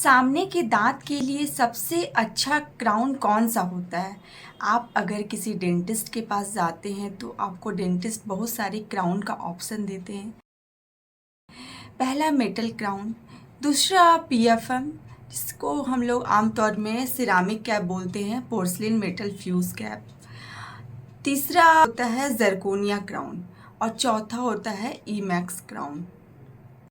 सामने के दांत के लिए सबसे अच्छा क्राउन कौन सा होता है? आप अगर किसी डेंटिस्ट के पास जाते हैं तो आपको डेंटिस्ट बहुत सारे क्राउन का ऑप्शन देते हैं। पहला मेटल क्राउन, दूसरा पीएफएम जिसको हम लोग आमतौर में सिरामिक कैप बोलते हैं, पोर्सलिन मेटल फ्यूज कैप। तीसरा होता है जरकोनिया क्राउन और चौथा होता है ईमैक्स क्राउन।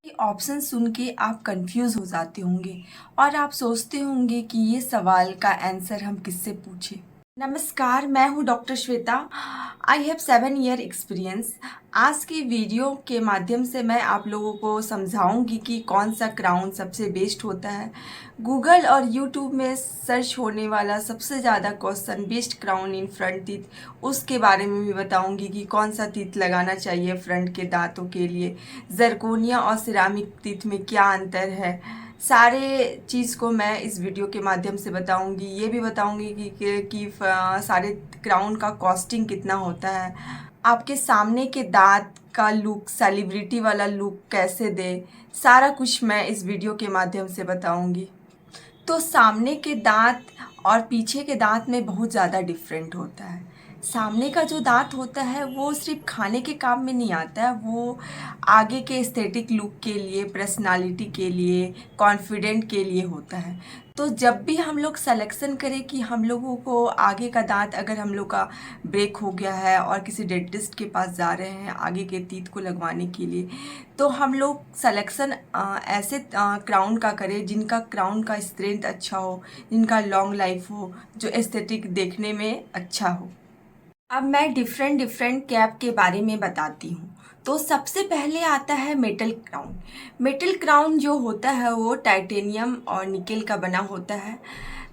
ये ऑप्शन सुन के आप कंफ्यूज हो जाते होंगे और आप सोचते होंगे कि ये सवाल का आंसर हम किससे पूछें। नमस्कार, मैं हूँ doctor Shweta. I have 7 year experience. आज की वीडियो के माध्यम से मैं आप लोगों को समझाऊंगी कि कौन सा क्राउन सबसे बेस्ट होता है। गूगल और यूट्यूब में सर्च होने वाला सबसे ज़्यादा question best crown in front teeth, उसके बारे में भी बताऊंगी कि कौन सा टीथ लगाना चाहिए फ्रंट के दांतों के लिए, जरकोनिया और सिरामिक टीथ में क्या अंतर है। सारे चीज़ को मैं इस वीडियो के माध्यम से बताऊंगी। ये भी बताऊंगी कि सारे क्राउन का कॉस्टिंग कितना होता है, आपके सामने के दांत का लुक, सेलिब्रिटी वाला लुक कैसे दे, सारा कुछ मैं इस वीडियो के माध्यम से बताऊंगी। तो सामने के दांत और पीछे के दांत में बहुत ज़्यादा डिफरेंट होता है। सामने का जो दांत होता है वो सिर्फ खाने के काम में नहीं आता है, वो आगे के एस्थेटिक लुक के लिए, पर्सनालिटी के लिए, कॉन्फिडेंट के लिए होता है। तो जब भी हम लोग सेलेक्शन करें कि हम लोगों को आगे का दांत अगर हम लोग का ब्रेक हो गया है और किसी डेंटिस्ट के पास जा रहे हैं आगे के टीथ को लगवाने के लिए, तो हम लोग सेलेक्शन ऐसे क्राउन का करें जिनका क्राउन का स्ट्रेंथ अच्छा हो, जिनका लॉन्ग लाइफ हो, जो एस्थेटिक देखने में अच्छा हो। अब मैं डिफरेंट डिफरेंट कैप के बारे में बताती हूँ। तो सबसे पहले आता है मेटल क्राउन। मेटल क्राउन जो होता है वो टाइटेनियम और निकेल का बना होता है।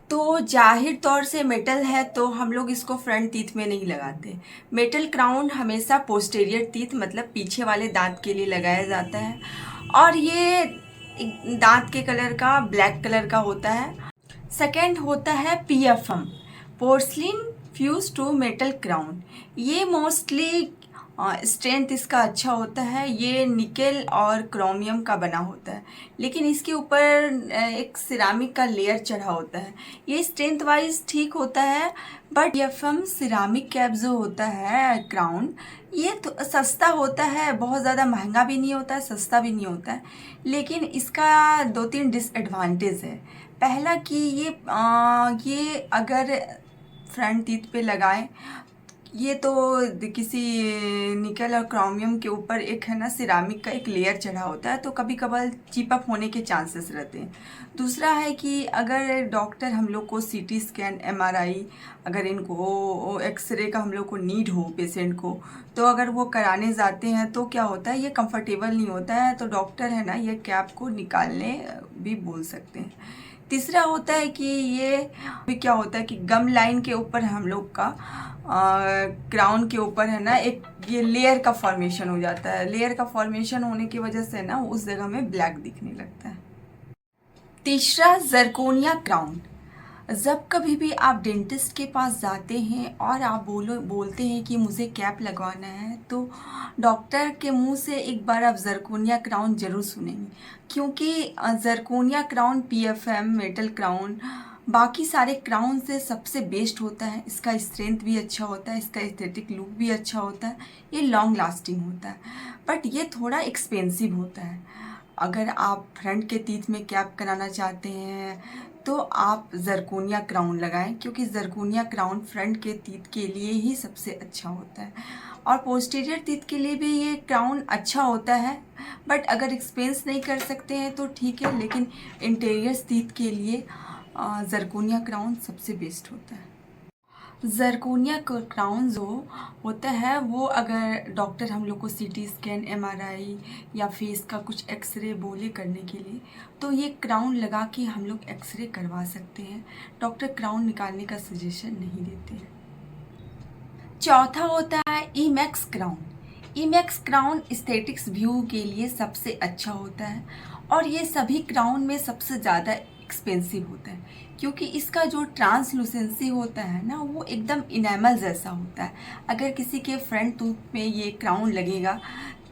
तो जाहिर तौर से मेटल है तो हम लोग इसको फ्रंट टीथ में नहीं लगाते। मेटल क्राउन हमेशा पोस्टीरियर टीथ मतलब पीछे वाले दांत के लिए लगाया जाता है और ये दांत के कलर का ब्लैक कलर का होता है। सेकेंड होता है PFM, porcelain fused to metal crown. ये मोस्टली स्ट्रेंथ इसका अच्छा होता है। ये निकेल और क्रोमियम का बना होता है, लेकिन इसके ऊपर एक सिरामिक का लेयर चढ़ा होता है। ये स्ट्रेंथ वाइज ठीक होता है, बट पीएफएम सिरामिक कैप जो होता है क्राउन, ये तो सस्ता होता है, बहुत ज़्यादा महंगा भी नहीं होता है, सस्ता भी नहीं होता है। लेकिन इसका 2-3 डिसएडवांटेज है। पहला कि ये अगर फ्रंट टीथ पे लगाएं, ये तो किसी निकल और क्रोमियम के ऊपर एक है ना सिरामिक का एक लेयर चढ़ा होता है, तो कभी कभार चिपअप होने के चांसेस रहते हैं। दूसरा है कि अगर डॉक्टर हम लोग को सीटी स्कैन, एमआरआई, अगर इनको एक्सरे का हम लोग को नीड हो पेशेंट को, तो अगर वो कराने जाते हैं तो क्या होता है, ये कंफर्टेबल नहीं होता है, तो डॉक्टर है ना ये कैप को निकालने भी बोल सकते हैं। तीसरा होता है कि ये भी क्या होता है कि गम लाइन के ऊपर हम लोग का क्राउन के ऊपर है ना एक ये लेयर का फॉर्मेशन हो जाता है। लेयर का फॉर्मेशन होने की वजह से ना उस जगह में ब्लैक दिखने लगता है। तीसरा जरकोनिया क्राउन। जब कभी भी आप डेंटिस्ट के पास जाते हैं और आप बोलते हैं कि मुझे कैप लगवाना है, तो डॉक्टर के मुंह से एक बार आप जरकोनिया क्राउन ज़रूर सुनेंगे, क्योंकि जरकोनिया क्राउन पीएफएम मेटल क्राउन बाकी सारे क्राउन से सबसे बेस्ट होता है। इसका स्ट्रेंथ भी अच्छा होता है, इसका एस्थेटिक लुक भी अच्छा होता है, ये लॉन्ग लास्टिंग होता है, बट ये थोड़ा एक्सपेंसिव होता है। अगर आप फ्रंट के टीथ में कैप कराना चाहते हैं तो आप जरकोनिया क्राउन लगाएं, क्योंकि जरकोनिया क्राउन फ्रंट के टीथ के लिए ही सबसे अच्छा होता है और पोस्टीरियर टीथ के लिए भी ये क्राउन अच्छा होता है। बट अगर एक्सपेंस नहीं कर सकते हैं तो ठीक है, लेकिन इंटीरियर टीथ के लिए जरकोनिया क्राउन सबसे बेस्ट होता है। जरकोनिया क्राउन जो होता है वो अगर डॉक्टर हम लोग को सीटी स्कैन, एमआरआई या फेस का कुछ एक्सरे बोले करने के लिए, तो ये क्राउन लगा के हम लोग एक्सरे करवा सकते हैं। डॉक्टर क्राउन निकालने का सजेशन नहीं देते हैं। चौथा होता है Emax crown. Emax crown aesthetics view के लिए सबसे अच्छा होता है और ये सभी क्राउन में सबसे ज़्यादा एक्सपेंसिव होता है, क्योंकि इसका जो ट्रांसलूसेंसी होता है ना वो एकदम इनेमल जैसा होता है। अगर किसी के फ्रंट टूथ में ये क्राउन लगेगा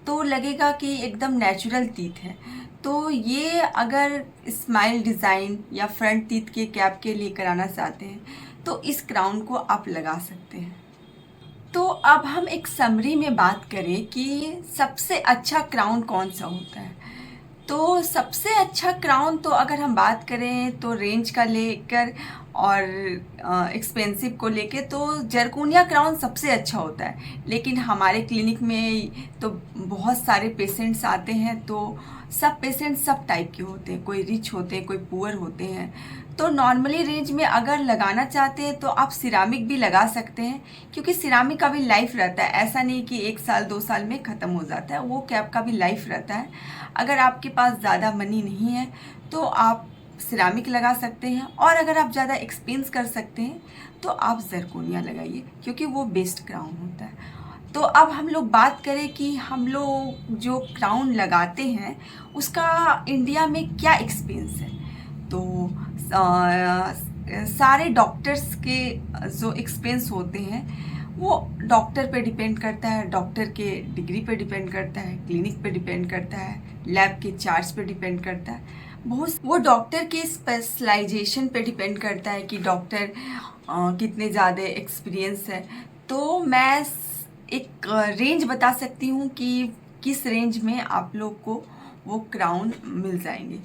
तो लगेगा कि एकदम नेचुरल टीथ है। तो ये अगर स्माइल डिज़ाइन या फ्रंट टीथ के कैप के लिए कराना चाहते हैं तो इस क्राउन को आप लगा सकते हैं। तो अब हम एक समरी में बात करें कि सबसे अच्छा क्राउन कौन सा होता है। तो सबसे अच्छा क्राउन तो अगर हम बात करें तो रेंज का लेकर और एक्सपेंसिव को लेके तो जरकोनिया क्राउन सबसे अच्छा होता है। लेकिन हमारे क्लिनिक में तो बहुत सारे पेशेंट्स आते हैं, तो सब पेशेंट सब टाइप के होते हैं, कोई रिच होते हैं, कोई पुअर होते हैं। तो नॉर्मली रेंज में अगर लगाना चाहते हैं तो आप सिरामिक भी लगा सकते हैं, क्योंकि सिरामिक का भी लाइफ रहता है, ऐसा नहीं कि 1 साल 2 साल में ख़त्म हो जाता है, वो कैप का भी लाइफ रहता है। अगर आपके पास ज़्यादा मनी नहीं है तो आप सिरामिक लगा सकते हैं, और अगर आप ज़्यादा एक्सपेंस कर सकते हैं तो आप जरकोनिया लगाइए, क्योंकि वो बेस्ट क्राउन होता है। तो अब हम लोग बात करें कि हम लोग जो क्राउन लगाते हैं उसका इंडिया में क्या एक्सपेंस है। तो सारे डॉक्टर्स के जो एक्सपेंस होते हैं वो डॉक्टर पे डिपेंड करता है, डॉक्टर के डिग्री पे डिपेंड करता है, क्लिनिक पे डिपेंड करता है, लैब के चार्ज पे डिपेंड करता है, बहुत वो डॉक्टर के स्पेशलाइजेशन पे डिपेंड करता है कि डॉक्टर कितने ज़्यादा एक्सपीरियंस है। तो मैं एक रेंज बता सकती हूँ कि किस रेंज में आप लोग को वो क्राउन मिल जाएंगे।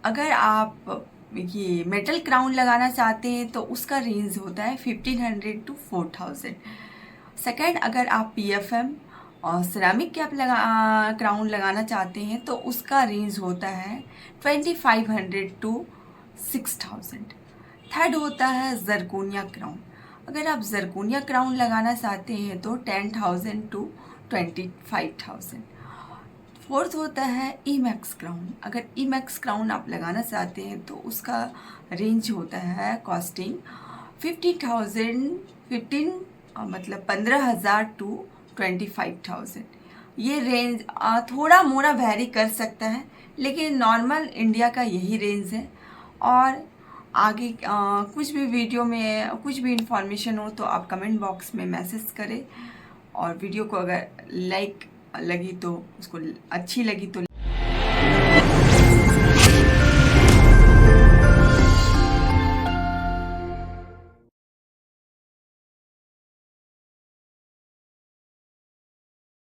अगर आप ये मेटल क्राउन लगाना चाहते हैं तो उसका रेंज होता है 1500 to 4000। सेकेंड, अगर आप PFM और सिरामिक कैप क्राउन लगाना चाहते हैं तो उसका रेंज होता है 2500 to 6000। थर्ड होता है जरकोनिया क्राउन। अगर आप जरकोनिया क्राउन लगाना चाहते हैं तो 10,000 to 25,000। फोर्थ होता है ईमैक्स क्राउन। अगर ईमैक्स क्राउन आप लगाना चाहते हैं तो उसका रेंज होता है कॉस्टिंग 15,000 टू 25,000। ये रेंज थोड़ा मोड़ा वैरी कर सकता है, लेकिन नॉर्मल इंडिया का यही रेंज है। और आगे कुछ भी वीडियो में कुछ भी इंफॉर्मेशन हो तो आप कमेंट बॉक्स में मैसेज करें, और वीडियो को अगर लाइक लगी तो उसको अच्छी लगी तो